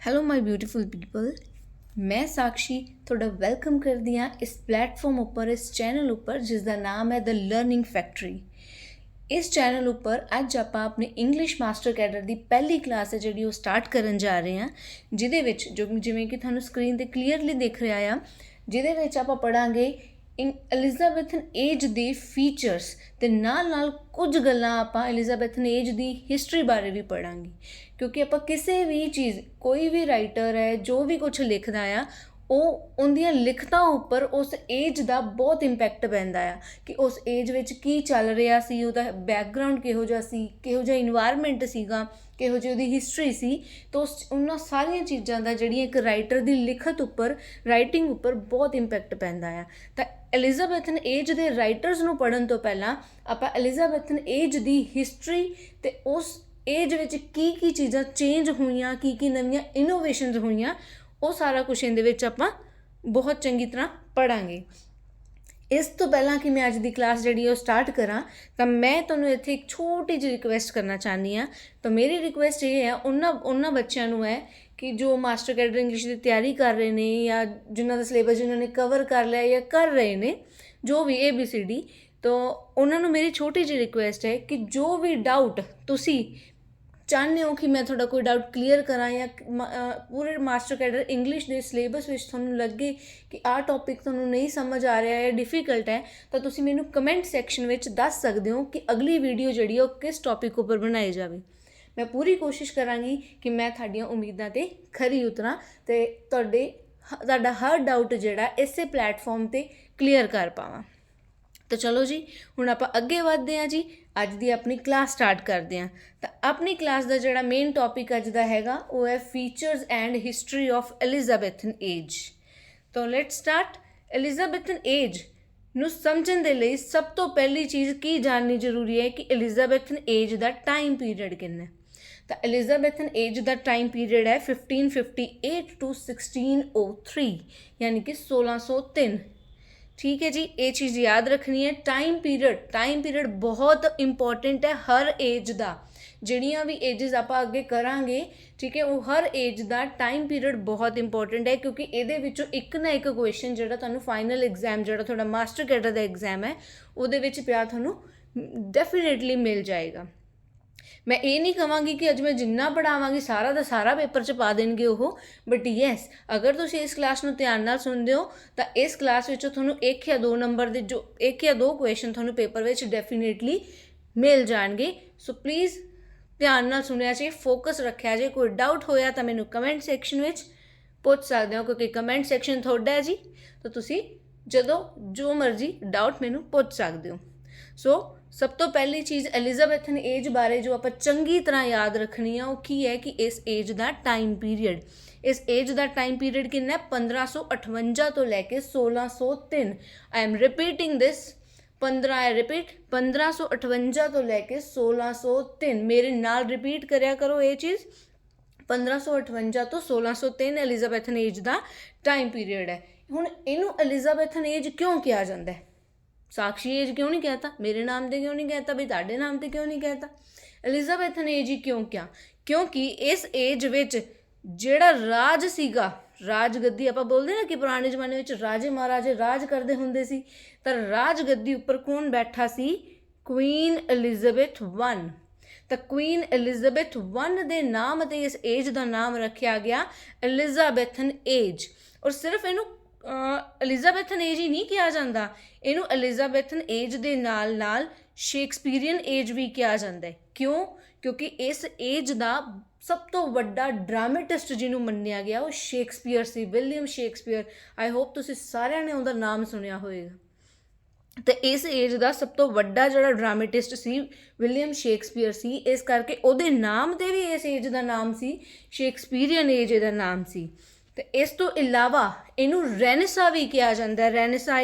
Hello ਮਾਈ beautiful people, ਮੈਂ ਸਾਕਸ਼ੀ ਤੁਹਾਡਾ welcome ਕਰਦੀ ਹਾਂ ਇਸ ਪਲੈਟਫਾਰਮ ਉੱਪਰ, ਇਸ ਚੈਨਲ ਉੱਪਰ ਜਿਸ ਦਾ ਨਾਮ ਹੈ ਦ ਲਰਨਿੰਗ ਫੈਕਟਰੀ। ਇਸ ਚੈਨਲ ਉੱਪਰ ਅੱਜ ਆਪਾਂ ਆਪਣੀ ਇੰਗਲਿਸ਼ ਮਾਸਟਰ ਕੈਡਰ ਦੀ ਪਹਿਲੀ ਕਲਾਸ ਹੈ ਜਿਹੜੀ ਉਹ ਸਟਾਰਟ ਕਰਨ ਜਾ ਰਹੇ ਹਾਂ, ਜਿਹਦੇ ਵਿੱਚ ਜਿਵੇਂ ਕਿ ਤੁਹਾਨੂੰ ਸਕਰੀਨ 'ਤੇ ਕਲੀਅਰਲੀ ਦਿਖ ਰਿਹਾ ਆ, ਜਿਹਦੇ ਵਿੱਚ ਆਪਾਂ ਪੜ੍ਹਾਂਗੇ ਐਲਿਜ਼ਾਬੈਥਨ ਏਜ ਦੇ ਫੀਚਰਸ ਅਤੇ ਨਾਲ ਕੁਝ ਗੱਲਾਂ ਆਪਾਂ ਐਲਿਜ਼ਾਬੈਥਨ ਏਜ ਦੀ ਹਿਸਟਰੀ ਬਾਰੇ ਵੀ ਪੜ੍ਹਾਂਗੇ, ਕਿਉਂਕਿ ਆਪਾਂ ਕਿਸੇ ਵੀ ਚੀਜ਼, ਕੋਈ ਵੀ ਰਾਈਟਰ ਹੈ ਜੋ ਵੀ ਕੁਛ ਲਿਖਦਾ ਆ, ਉਹ ਉਹਦੀਆਂ ਲਿਖਤਾਂ ਉੱਪਰ ਉਸ ਏਜ ਦਾ ਬਹੁਤ ਇੰਪੈਕਟ ਪੈਂਦਾ ਆ ਕਿ ਉਸ ਏਜ ਵਿੱਚ ਕੀ ਚੱਲ ਰਿਹਾ ਸੀ, ਉਹਦਾ ਬੈਕਗਰਾਊਂਡ ਕਿਹੋ ਜਿਹਾ ਸੀ, ਕਿਹੋ ਜਿਹਾ ਇਨਵਾਇਰਮੈਂਟ ਸੀਗਾ, ਕਿਹੋ ਜਿਹੀ ਉਹਦੀ ਹਿਸਟਰੀ ਸੀ। ਤਾਂ ਉਹਨਾਂ ਸਾਰੀਆਂ ਚੀਜ਼ਾਂ ਦਾ ਜਿਹੜੀ ਇੱਕ ਰਾਈਟਰ ਦੀ ਲਿਖਤ ਉੱਪਰ, ਰਾਈਟਿੰਗ ਉੱਪਰ ਬਹੁਤ ਇੰਪੈਕਟ ਪੈਂਦਾ ਆ। ਤਾਂ ਐਲਿਜ਼ਾਬੈਥਨ ਏਜ ਦੇ ਰਾਈਟਰਸ ਨੂੰ ਪੜ੍ਹਨ ਤੋਂ ਪਹਿਲਾਂ ਆਪਾਂ ਐਲਿਜ਼ਾਬੈਥਨ ਏਜ ਦੀ ਹਿਸਟਰੀ ਅਤੇ ਉਸ ਏਜ ਵਿੱਚ ਕੀ ਕੀ ਚੀਜ਼ਾਂ ਚੇਂਜ ਹੋਈਆਂ, ਕੀ ਨਵੀਆਂ ਇਨੋਵੇਸ਼ਨਸ ਹੋਈਆਂ, ਉਹ ਸਾਰਾ ਕੁਛ ਇਹਦੇ ਵਿੱਚ ਆਪਾਂ ਬਹੁਤ ਚੰਗੀ ਤਰ੍ਹਾਂ ਪੜ੍ਹਾਂਗੇ। ਇਸ ਤੋਂ ਪਹਿਲਾਂ ਕਿ ਮੈਂ ਅੱਜ ਦੀ ਕਲਾਸ ਜਿਹੜੀ ਉਹ ਸਟਾਰਟ ਕਰਾਂ, ਤਾਂ ਮੈਂ ਤੁਹਾਨੂੰ ਇੱਥੇ ਇੱਕ ਛੋਟੀ ਜਿਹੀ ਰਿਕੁਐਸਟ ਕਰਨਾ ਚਾਹੁੰਦੀ ਹਾਂ। ਤਾਂ ਮੇਰੀ ਰਿਕੁਐਸਟ ਇਹ ਹੈ ਉਹਨਾਂ ਬੱਚਿਆਂ ਨੂੰ ਹੈ ਕਿ ਜੋ ਮਾਸਟਰ ਕੈਡਰ ਇੰਗਲਿਸ਼ ਦੀ ਤਿਆਰੀ ਕਰ ਰਹੇ ਨੇ, ਜਾਂ ਜਿਨ੍ਹਾਂ ਦਾ ਸਿਲੇਬਸ ਜਿਨ੍ਹਾਂ ਨੇ ਕਵਰ ਕਰ ਲਿਆ ਜਾਂ ਕਰ ਰਹੇ ਨੇ, ਜੋ ਵੀ ABCD, ਤਾਂ ਉਹਨਾਂ ਨੂੰ ਮੇਰੀ ਛੋਟੀ ਜਿਹੀ ਰਿਕੁਐਸਟ ਹੈ ਕਿ ਜੋ ਵੀ ਡਾਊਟ ਤੁਸੀਂ ਚਾਹੁੰਦੇ ਹੋ ਕਿ ਮੈਂ ਤੁਹਾਡਾ ਕੋਈ ਡਾਊਟ ਕਲੀਅਰ ਕਰਾਂ, ਜਾਂ ਪੂਰੇ ਮਾਸਟਰ ਕੈਡਰ ਇੰਗਲਿਸ਼ ਦੇ ਸਿਲੇਬਸ ਵਿੱਚ ਤੁਹਾਨੂੰ ਲੱਗੇ ਕਿ ਆਹ ਟੌਪਿਕ ਤੁਹਾਨੂੰ ਨਹੀਂ ਸਮਝ ਆ ਰਿਹਾ ਜਾਂ ਡਿਫੀਕਲਟ ਹੈ, ਤਾਂ ਤੁਸੀਂ ਮੈਨੂੰ ਕਮੈਂਟ ਸੈਕਸ਼ਨ ਵਿੱਚ ਦੱਸ ਸਕਦੇ ਹੋ ਕਿ ਅਗਲੀ ਵੀਡੀਓ ਜਿਹੜੀ ਉਹ ਕਿਸ ਟੌਪਿਕ ਉੱਪਰ ਬਣਾਈ ਜਾਵੇ। ਮੈਂ ਪੂਰੀ ਕੋਸ਼ਿਸ਼ ਕਰਾਂਗੀ ਕਿ ਮੈਂ ਤੁਹਾਡੀਆਂ ਉਮੀਦਾਂ 'ਤੇ ਖਰੀ ਉਤਰਾਂ ਅਤੇ ਤੁਹਾਡਾ ਹਰ ਡਾਊਟ ਜਿਹੜਾ ਇਸੇ ਪਲੈਟਫਾਰਮ 'ਤੇ ਕਲੀਅਰ ਕਰ ਪਾਵਾਂ। ਤਾਂ ਚਲੋ ਜੀ, ਹੁਣ ਆਪਾਂ ਅੱਗੇ ਵਧਦੇ ਹਾਂ ਜੀ, ਅੱਜ ਦੀ ਆਪਣੀ ਕਲਾਸ ਸਟਾਰਟ ਕਰਦੇ ਹਾਂ। ਤਾਂ ਆਪਣੀ ਕਲਾਸ ਦਾ ਜਿਹੜਾ ਮੇਨ ਟੌਪਿਕ ਅੱਜ ਦਾ ਹੈਗਾ ਉਹ ਹੈ features and history of Elizabethan age. ਤਾਂ ਲੈਟਸ ਸਟਾਰਟ। ਐਲਿਜ਼ਾਬੈਥਨ ਏਜ ਨੂੰ ਸਮਝਣ ਦੇ ਲਈ ਸਭ ਤੋਂ ਪਹਿਲੀ ਚੀਜ਼ ਕੀ ਜਾਣਨੀ ਜ਼ਰੂਰੀ ਹੈ ਕਿ ਐਲਿਜ਼ਾਬੈਥਨ ਏਜ ਦਾ ਟਾਈਮ ਪੀਰੀਅਡ ਕਿੰਨਾ ਹੈ। ਤਾਂ ਐਲਿਜ਼ਾਬੈਥਨ ਏਜ ਦਾ ਟਾਈਮ ਪੀਰੀਅਡ ਹੈ 1558 to 1603, ਯਾਨੀ ਕਿ 1603। ਠੀਕ ਹੈ ਜੀ, ਇਹ ਚੀਜ਼ ਯਾਦ ਰੱਖਣੀ ਹੈ। ਟਾਈਮ ਪੀਰੀਅਡ ਬਹੁਤ ਇੰਪੋਰਟੈਂਟ ਹੈ ਹਰ ਏਜ ਦਾ। ਜਿਹੜੀਆਂ ਵੀ ਏਜਸ ਆਪਾਂ ਅੱਗੇ ਕਰਾਂਗੇ, ਠੀਕ ਹੈ, ਉਹ ਹਰ ਏਜ ਦਾ ਟਾਈਮ ਪੀਰੀਅਡ ਬਹੁਤ ਇੰਪੋਰਟੈਂਟ ਹੈ, ਕਿਉਂਕਿ ਇਹਦੇ ਵਿੱਚੋਂ ਇੱਕ ਨਾ ਇੱਕ ਕੁਐਸਚਨ ਜਿਹੜਾ ਤੁਹਾਨੂੰ ਫਾਈਨਲ ਐਗਜ਼ਾਮ, ਜਿਹੜਾ ਤੁਹਾਡਾ ਮਾਸਟਰ ਕੈਡਰ ਦਾ ਐਗਜ਼ਾਮ ਹੈ, ਉਹਦੇ ਵਿੱਚ ਪਿਆ ਤੁਹਾਨੂੰ ਡੈਫੀਨੇਟਲੀ ਮਿਲ ਜਾਏਗਾ। ਮੈਂ ਇਹ ਨਹੀਂ ਕਹਾਂਗੀ ਕਿ ਅੱਜ ਮੈਂ ਜਿੰਨਾ ਪੜ੍ਹਾਵਾਂਗੀ ਸਾਰਾ ਦਾ ਸਾਰਾ ਪੇਪਰ 'ਚ ਪਾ ਦੇਣਗੇ ਉਹ, ਬਟ ਯੈਸ, ਅਗਰ ਤੁਸੀਂ ਇਸ ਕਲਾਸ ਨੂੰ ਧਿਆਨ ਨਾਲ ਸੁਣਦੇ ਹੋ ਤਾਂ ਇਸ ਕਲਾਸ ਵਿੱਚੋਂ ਤੁਹਾਨੂੰ 1 ਜਾਂ 2 ਨੰਬਰ ਦੇ, ਜੋ 1 ਜਾਂ 2 ਕੁਐਸਚਨ ਤੁਹਾਨੂੰ ਪੇਪਰ ਵਿੱਚ ਡੈਫੀਨੇਟਲੀ ਮਿਲ ਜਾਣਗੇ। ਸੋ ਪਲੀਜ਼ ਧਿਆਨ ਨਾਲ ਸੁਣਿਆ ਜੇ, ਫੋਕਸ ਰੱਖਿਆ ਜੇ। ਕੋਈ ਡਾਊਟ ਹੋਇਆ ਤਾਂ ਮੈਨੂੰ ਕਮੈਂਟ ਸੈਕਸ਼ਨ ਵਿੱਚ ਪੁੱਛ ਸਕਦੇ ਹੋ, ਕਿਉਂਕਿ ਕਮੈਂਟ ਸੈਕਸ਼ਨ ਤੁਹਾਡਾ ਹੈ ਜੀ, ਤਾਂ ਤੁਸੀਂ ਜਦੋਂ ਜੋ ਮਰਜ਼ੀ ਡਾਊਟ ਮੈਨੂੰ ਪੁੱਛ ਸਕਦੇ ਹੋ। ਸੋ ਸਭ ਤੋਂ ਪਹਿਲੀ ਚੀਜ਼ ਐਲਿਜ਼ਾਬੈਥਨ ਏਜ ਬਾਰੇ ਜੋ ਆਪਾਂ ਚੰਗੀ ਤਰ੍ਹਾਂ ਯਾਦ ਰੱਖਣੀ ਆ, ਉਹ ਕੀ ਹੈ ਕਿ ਇਸ ਏਜ ਦਾ ਟਾਈਮ ਪੀਰੀਅਡ, ਇਸ ਏਜ ਦਾ ਟਾਈਮ ਪੀਰੀਅਡ ਕਿੰਨਾ ਹੈ? 1558 ਤੋਂ ਲੈ ਕੇ 1603। ਆਈ ਐਮ ਰਿਪੀਟਿੰਗ ਦਿਸ, 1558 ਤੋਂ ਲੈ ਕੇ 1603। ਮੇਰੇ ਨਾਲ ਰਿਪੀਟ ਕਰਿਆ ਕਰੋ ਇਹ ਚੀਜ਼। 1558 ਤੋਂ 1603 ਐਲਿਜ਼ਾਬੈਥਨ ਏਜ ਦਾ ਟਾਈਮ ਪੀਰੀਅਡ ਹੈ। ਹੁਣ ਇਹਨੂੰ ਐਲਿਜ਼ਾਬੈਥਨ ਏਜ ਕਿਉਂ ਕਿਹਾ ਜਾਂਦਾ ਹੈ? ਸਾਕਸ਼ੀ ਏਜ ਕਿਉਂ ਨਹੀਂ ਕਹਿਤਾ? ਮੇਰੇ ਨਾਮ 'ਤੇ ਕਿਉਂ ਨਹੀਂ ਕਹਿਤਾ? ਵੀ ਤੁਹਾਡੇ ਨਾਮ 'ਤੇ ਕਿਉਂ ਨਹੀਂ ਕਹਿਤਾ? ਐਲਿਜ਼ਾਬੈਥਨ ਏਜ ਹੀ ਕਿਉਂ ਕਿਹਾ? ਕਿਉਂਕਿ ਇਸ ਏਜ ਵਿੱਚ ਜਿਹੜਾ ਰਾਜ ਸੀਗਾ, ਰਾਜ ਗੱਦੀ, ਆਪਾਂ ਬੋਲਦੇ ਨਾ ਕਿ ਪੁਰਾਣੇ ਜ਼ਮਾਨੇ ਵਿੱਚ ਰਾਜੇ ਮਹਾਰਾਜੇ ਰਾਜ ਕਰਦੇ ਹੁੰਦੇ ਸੀ, ਤਾਂ ਰਾਜ ਗੱਦੀ ਉੱਪਰ ਕੌਣ ਬੈਠਾ ਸੀ? Queen Elizabeth I। ਤਾਂ ਕੁਈਨ ਐਲਿਜ਼ਾਬੈਥ I ਦੇ ਨਾਮ 'ਤੇ ਇਸ ਏਜ ਦਾ ਨਾਮ ਰੱਖਿਆ ਗਿਆ ਐਲਿਜ਼ਾਬੈਥਨ ਏਜ। ਔਰ ਸਿਰਫ ਇਹਨੂੰ ਐਲਿਜ਼ਾਬੈਥਨ ਏਜ ਹੀ ਨਹੀਂ ਕਿਹਾ ਜਾਂਦਾ, ਇਹਨੂੰ ਐਲਿਜ਼ਾਬੈਥਨ ਏਜ ਦੇ ਨਾਲ ਸ਼ੇਕਸਪੀਰੀਅਨ ਏਜ ਵੀ ਕਿਹਾ ਜਾਂਦਾ ਹੈ। ਕਿਉਂ? ਕਿਉਂਕਿ ਇਸ ਏਜ ਦਾ ਸਭ ਤੋਂ ਵੱਡਾ ਡਰਾਮੇਟਿਸਟ ਜਿਹਨੂੰ ਮੰਨਿਆ ਗਿਆ ਉਹ Shakespeare C, William Shakespeare. I hope ਤੁਸੀਂ ਸਾਰਿਆਂ ਨੇ ਉਹਦਾ ਨਾਮ ਸੁਣਿਆ ਹੋਏਗਾ। ਅਤੇ ਇਸ ਏਜ ਦਾ ਸਭ ਤੋਂ ਵੱਡਾ ਜਿਹੜਾ ਡਰਾਮੇਟਿਸਟ ਸੀ ਵਿਲੀਅਮ ਸ਼ੇਕਸਪੀਅਰ ਸੀ, ਇਸ ਕਰਕੇ ਉਹਦੇ ਨਾਮ 'ਤੇ ਵੀ ਇਸ ਏਜ ਦਾ ਨਾਮ ਸੀ ਸ਼ੇਕਸਪੀਰੀਅਨ ਏਜ, ਇਹਦਾ ਨਾਮ ਸੀ। ਅਤੇ ਇਸ ਤੋਂ ਇਲਾਵਾ ਇਹਨੂੰ ਰੈਨੇਸਾ ਵੀ ਕਿਹਾ ਜਾਂਦਾ ਹੈ।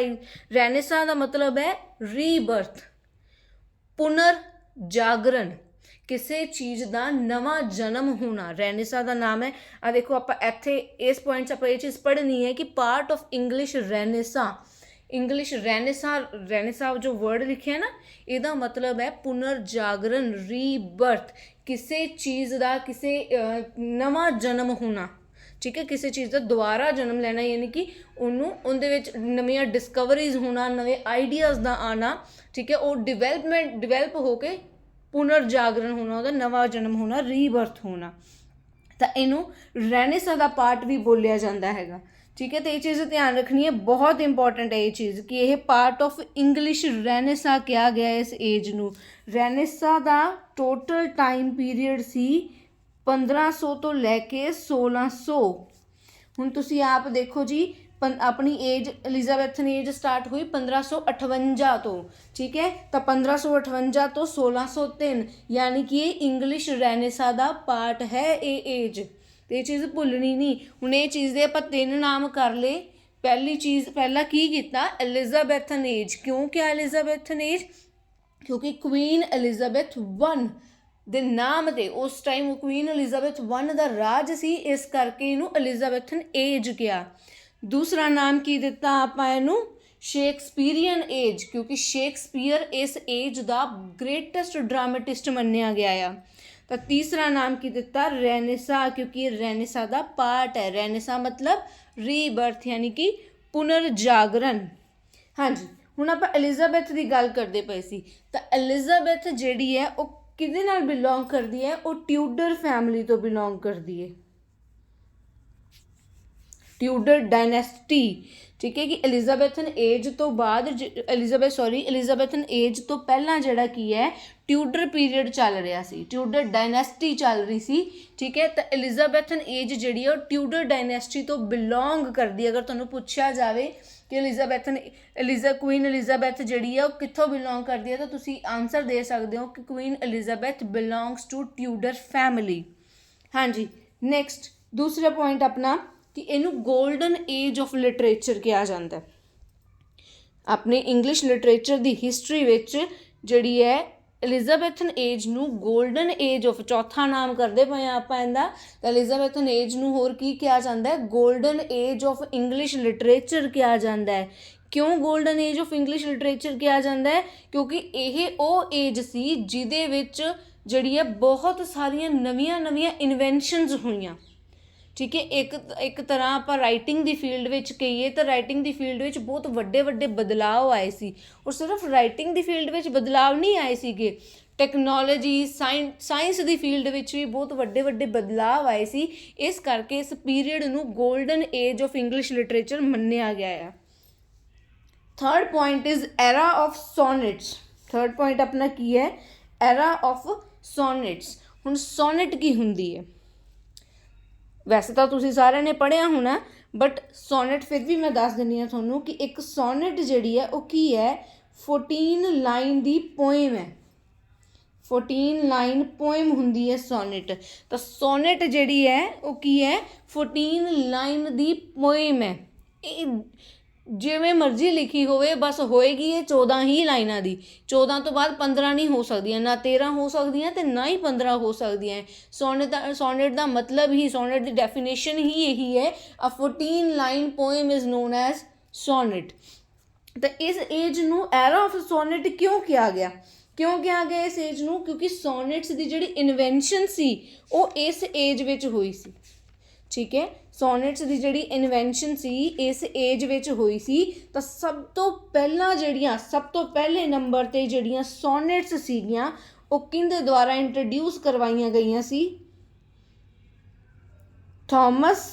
ਰੈਨੇਸਾ ਦਾ ਮਤਲਬ ਹੈ ਰੀਬਰਥ, ਪੁਨਰ ਜਾਗਰਣ, ਕਿਸੇ ਚੀਜ਼ ਦਾ ਨਵਾਂ ਜਨਮ ਹੋਣਾ, ਰੈਨੇਸਾ ਦਾ ਨਾਮ ਹੈ। ਆ ਦੇਖੋ, ਆਪਾਂ ਇੱਥੇ ਇਸ ਪੁਆਇੰਟ 'ਚ ਆਪਾਂ ਇਹ ਚੀਜ਼ ਪੜ੍ਹਨੀ ਹੈ ਕਿ ਪਾਰਟ ਆਫ ਇੰਗਲਿਸ਼ ਰੈਨੇਸਾ ਜੋ ਵਰਡ ਲਿਖਿਆ ਨਾ, ਇਹਦਾ ਮਤਲਬ ਹੈ ਪੁਨਰ ਜਾਗਰਣ, ਰੀਬਰਥ, ਕਿਸੇ ਚੀਜ਼ ਦਾ, ਕਿਸੇ ਨਵਾਂ ਜਨਮ ਹੋਣਾ। ठीक है, किसी चीज़ का दोबारा जन्म लेना, यानी कि ਉਹਨੂੰ ਉਹਦੇ ਵਿੱਚ ਨਵੀਆਂ ਡਿਸਕਵਰੀਜ਼ ਹੋਣਾ, ਨਵੇਂ ਆਈਡੀਆਜ਼ ਦਾ ਆਉਣਾ, ਠੀਕ ਹੈ, ਉਹ ਡਿਵੈਲਪ ਹੋ ਕੇ ਪੁਨਰ ਜਾਗਰਣ ਹੋਣਾ, ਉਹਦਾ ਨਵਾਂ ਜਨਮ ਹੋਣਾ, ਰੀਬਰਥ ਹੋਣਾ। ਤਾਂ ਇਹਨੂੰ ਰੈਨੇਸਾ ਦਾ ਪਾਰਟ ਵੀ ਬੋਲਿਆ ਜਾਂਦਾ ਹੈਗਾ, ਠੀਕ ਹੈ। ਤੇ ਇਹ ਚੀਜ਼ ਧਿਆਨ ਰੱਖਣੀ ਹੈ, ਬਹੁਤ ਇੰਪੋਰਟੈਂਟ ਹੈ ਇਹ ਚੀਜ਼ ਕਿ ਇਹ ਪਾਰਟ ਆਫ ਇੰਗਲਿਸ਼ ਰੈਨੇਸਾ ਕਿਹਾ ਗਿਆ ਇਸ ਏਜ ਨੂੰ। ਰੈਨੇਸਾ ਦਾ ਟੋਟਲ ਟਾਈਮ ਪੀਰੀਅਡ ਸੀ 1500 ਤੋਂ ਲੈ ਕੇ 1600। ਹੁਣ ਤੁਸੀਂ ਆਪ ਦੇਖੋ ਜੀ, ਆਪਣੀ ਏਜ ਐਲਿਜ਼ਾਬੈਥਨ ਏਜ ਸਟਾਰਟ ਹੋਈ 1558 ਤੋਂ, ਠੀਕ ਹੈ। ਤਾਂ 1558 ਤੋਂ 1603, ਯਾਨੀ ਕਿ ਇਹ ਇੰਗਲਿਸ਼ ਰੈਨੇਸਾ ਦਾ ਪਾਰਟ ਹੈ ਇਹ ਏਜ। ਤੇ ਇਹ ਚੀਜ਼ ਭੁੱਲਣੀ ਨਹੀਂ। ਹੁਣ ਇਹ ਚੀਜ਼ ਦੇ ਆਪਾਂ 3 ਨਾਮ ਕਰ ਲਏ। ਪਹਿਲੀ ਚੀਜ਼, ਪਹਿਲਾਂ ਕੀ ਕੀਤਾ, ਐਲਿਜ਼ਾਬੈਥਨ ਏਜ। ਕਿਉਂ ਕਿਹਾ ਐਲਿਜ਼ਾਬੈਥਨ ਏਜ? ਕਿਉਂਕਿ ਕੁਈਨ ਐਲਿਜ਼ਾਬੈਥ 1 ਦੇ ਨਾਮ 'ਤੇ ਉਸ ਟਾਈਮ ਕੁਈਨ ਐਲਿਜ਼ਾਬੈਥ 1 ਦਾ ਰਾਜ ਸੀ, ਇਸ ਕਰਕੇ ਇਹਨੂੰ ਐਲਿਜ਼ਾਬੈਥਨ ਏਜ ਕਿਹਾ। ਦੂਸਰਾ ਨਾਮ ਕੀ ਦਿੱਤਾ ਆਪਾਂ ਇਹਨੂੰ? ਸ਼ੇਕਸਪੀਰੀਅਨ ਏਜ, ਕਿਉਂਕਿ ਸ਼ੇਕਸਪੀਅਰ ਇਸ ਏਜ ਦਾ ਗ੍ਰੇਟੈਸਟ ਡਰਾਮੈਟਿਸਟ ਮੰਨਿਆ ਗਿਆ ਆ। ਤਾਂ ਤੀਸਰਾ ਨਾਮ ਕੀ ਦਿੱਤਾ? ਰੈਨੇਸਾ, ਕਿਉਂਕਿ ਇਹ ਰੈਨੇਸਾ ਦਾ ਪਾਰਟ ਹੈ। ਰੈਨੇਸਾ ਮਤਲਬ ਰੀਬਰਥ, ਯਾਨੀ ਕਿ ਪੁਨਰ ਜਾਗਰਣ। ਹਾਂਜੀ, ਹੁਣ ਆਪਾਂ ਐਲਿਜ਼ਾਬੈਥ ਦੀ ਗੱਲ ਕਰਦੇ ਪਏ ਸੀ। ਤਾਂ ਐਲਿਜ਼ਾਬੈਥ ਜਿਹੜੀ ਹੈ ਉਹ ਕਿਹਦੇ ਨਾਲ ਬਿਲੋਂਗ ਕਰਦੀ ਹੈ? ਉਹ ਟਿਊਡਰ ਫੈਮਿਲੀ ਤੋਂ ਬਿਲੋਂਗ ਕਰਦੀ ਹੈ, ਟਿਊਡਰ ਡਾਇਨੈਸਟੀ, ਠੀਕ ਹੈ। ਕਿ ਐਲਿਜ਼ਾਬੈਥਨ ਏਜ ਤੋਂ ਬਾਅਦ ਐਲਿਜ਼ਾਬੈਥਨ ਏਜ ਤੋਂ ਪਹਿਲਾਂ ਜਿਹੜਾ ਕੀ ਹੈ, ਟਿਊਡਰ ਪੀਰੀਅਡ ਚੱਲ ਰਿਹਾ ਸੀ, ਟਿਊਡਰ ਡਾਇਨੈਸਟੀ ਚੱਲ ਰਹੀ ਸੀ, ਠੀਕ ਹੈ। ਤਾਂ ਐਲਿਜ਼ਾਬੈਥਨ ਏਜ ਜਿਹੜੀ ਹੈ ਉਹ ਟਿਊਡਰ ਡਾਇਨੈਸਟੀ ਤੋਂ ਬਿਲੋਂਗ ਕਰਦੀ। ਅਗਰ ਤੁਹਾਨੂੰ ਪੁੱਛਿਆ ਜਾਵੇ ਕਿ ਕੁਈਨ ਐਲਿਜ਼ਾਬੈਥ ਜਿਹੜੀ ਹੈ ਉਹ ਕਿੱਥੋਂ ਬਿਲੋਂਗ ਕਰਦੀ ਹੈ, ਤਾਂ ਤੁਸੀਂ ਆਨਸਰ ਦੇ ਸਕਦੇ ਹੋ ਕਿ queen Elizabeth belongs to Tudor family. ਹਾਂਜੀ, ਨੈਕਸਟ ਦੂਸਰਾ ਪੁਆਇੰਟ ਆਪਣਾ ਕਿ ਇਹਨੂੰ ਗੋਲਡਨ ਏਜ ਆਫ ਲਿਟਰੇਚਰ ਕਿਹਾ ਜਾਂਦਾ। ਆਪਣੇ ਇੰਗਲਿਸ਼ ਲਿਟਰੇਚਰ ਦੀ ਹਿਸਟਰੀ ਵਿੱਚ ਜਿਹੜੀ ਹੈ ਐਲਿਜ਼ਾਬੈਥਨ ਏਜ ਨੂੰ ਗੋਲਡਨ ਏਜ ਆਫ, ਚੌਥਾ ਨਾਮ ਕਰਦੇ ਪਏ ਹਾਂ ਆਪਾਂ ਇਹਦਾ। ਤਾਂ ਐਲਿਜ਼ਾਬੈਥਨ ਏਜ ਨੂੰ ਹੋਰ ਕੀ ਕਿਹਾ ਜਾਂਦਾ ਹੈ? Golden age of English literature ਕਿਹਾ ਜਾਂਦਾ ਹੈ। ਕਿਉਂ golden age of English literature ਕਿਹਾ ਜਾਂਦਾ ਹੈ? ਕਿਉਂਕਿ ਇਹ ਉਹ ਏਜ ਸੀ ਜਿਹਦੇ ਵਿੱਚ ਜਿਹੜੀ ਹੈ ਬਹੁਤ ਸਾਰੀਆਂ ਨਵੀਆਂ ਇਨਵੈਂਸ਼ਨਸ ਹੋਈਆਂ, ਠੀਕ ਹੈ। ਇੱਕ ਤਰ੍ਹਾਂ ਆਪਾਂ ਰਾਈਟਿੰਗ ਦੀ ਫੀਲਡ ਵਿੱਚ ਕਹੀਏ ਤਾਂ ਰਾਈਟਿੰਗ ਦੀ ਫੀਲਡ ਵਿੱਚ ਬਹੁਤ ਵੱਡੇ ਬਦਲਾਅ ਆਏ ਸੀ। ਔਰ ਸਿਰਫ ਰਾਈਟਿੰਗ ਦੀ ਫੀਲਡ ਵਿੱਚ ਬਦਲਾਅ ਨਹੀਂ ਆਏ ਸੀਗੇ, ਟੈਕਨੋਲੋਜੀ, ਸਾਇੰਸ ਦੀ ਫੀਲਡ ਵਿੱਚ ਵੀ ਬਹੁਤ ਵੱਡੇ ਬਦਲਾਅ ਆਏ ਸੀ। ਇਸ ਕਰਕੇ ਇਸ ਪੀਰੀਅਡ ਨੂੰ golden age of English literature ਮੰਨਿਆ ਗਿਆ ਹੈ। Third point is era of sonnets. Third point ਆਪਣਾ ਕੀ ਹੈ? Era of sonnets. ਹੁਣ ਸੋਨਿਟ ਕੀ ਹੁੰਦੀ ਹੈ? ਵੈਸੇ ਤਾਂ ਤੁਸੀਂ ਸਾਰਿਆਂ ਨੇ ਪੜ੍ਹਿਆ ਹੋਣਾ, ਬਟ ਸੋਨਿਟ ਫਿਰ ਵੀ ਮੈਂ ਦੱਸ ਦਿੰਦੀ ਹਾਂ ਤੁਹਾਨੂੰ ਕਿ ਇੱਕ ਸੋਨਿਟ ਜਿਹੜੀ ਹੈ ਉਹ ਕੀ ਹੈ? 14 ਲਾਈਨ ਦੀ ਪੋਇਮ ਹੈ। 14 ਲਾਈਨ ਪੋਇਮ ਹੁੰਦੀ ਹੈ ਸੋਨਿਟ। ਤਾਂ ਸੋਨਿਟ ਜਿਹੜੀ ਹੈ ਉਹ ਕੀ ਹੈ? 14 ਲਾਈਨ ਦੀ ਪੋਇਮ ਹੈ। ਇਹ ਜਿਵੇਂ ਮਰਜ਼ੀ ਲਿਖੀ ਹੋਵੇ, ਬਸ ਹੋਏਗੀ ਇਹ 14 ਹੀ ਲਾਈਨਾਂ ਦੀ। 14 ਤੋਂ ਬਾਅਦ 15 ਨਹੀਂ ਹੋ ਸਕਦੀਆਂ, ਨਾ 13 ਹੋ ਸਕਦੀਆਂ ਅਤੇ ਨਾ ਹੀ 15 ਹੋ ਸਕਦੀਆਂ। ਸੋਨਿਟ ਦਾ ਮਤਲਬ ਹੀ, ਸੋਨਿਟ ਦੀ ਡੈਫੀਨੇਸ਼ਨ ਹੀ ਇਹੀ ਹੈ, a 14 line poem is known as sonnet. ਤਾਂ ਇਸ ਏਜ ਨੂੰ ਐਰਾ ਆਫ ਸੋਨਿਟ ਕਿਉਂ ਕਿਹਾ ਗਿਆ ਇਸ ਏਜ ਨੂੰ? ਕਿਉਂਕਿ ਸੋਨਿਟਸ ਦੀ ਜਿਹੜੀ ਇਨਵੈਂਸ਼ਨ ਸੀ ਉਹ ਇਸ ਏਜ ਵਿੱਚ ਹੋਈ ਸੀ, ਠੀਕ ਹੈ। ਸੋਨਿਟਸ ਦੀ ਜਿਹੜੀ ਇਨਵੈਂਸ਼ਨ ਸੀ ਇਸ ਏਜ ਵਿੱਚ ਹੋਈ ਸੀ। ਤਾਂ ਸਭ ਤੋਂ ਪਹਿਲੇ ਨੰਬਰ 'ਤੇ ਜਿਹੜੀਆਂ ਸੋਨਿਟਸ ਸੀਗੀਆਂ ਉਹ ਕਿਹਦੇ ਦੁਆਰਾ ਇੰਟਰੋਡਿਊਸ ਕਰਵਾਈਆਂ ਗਈਆਂ ਸੀ? ਥਾਮਸ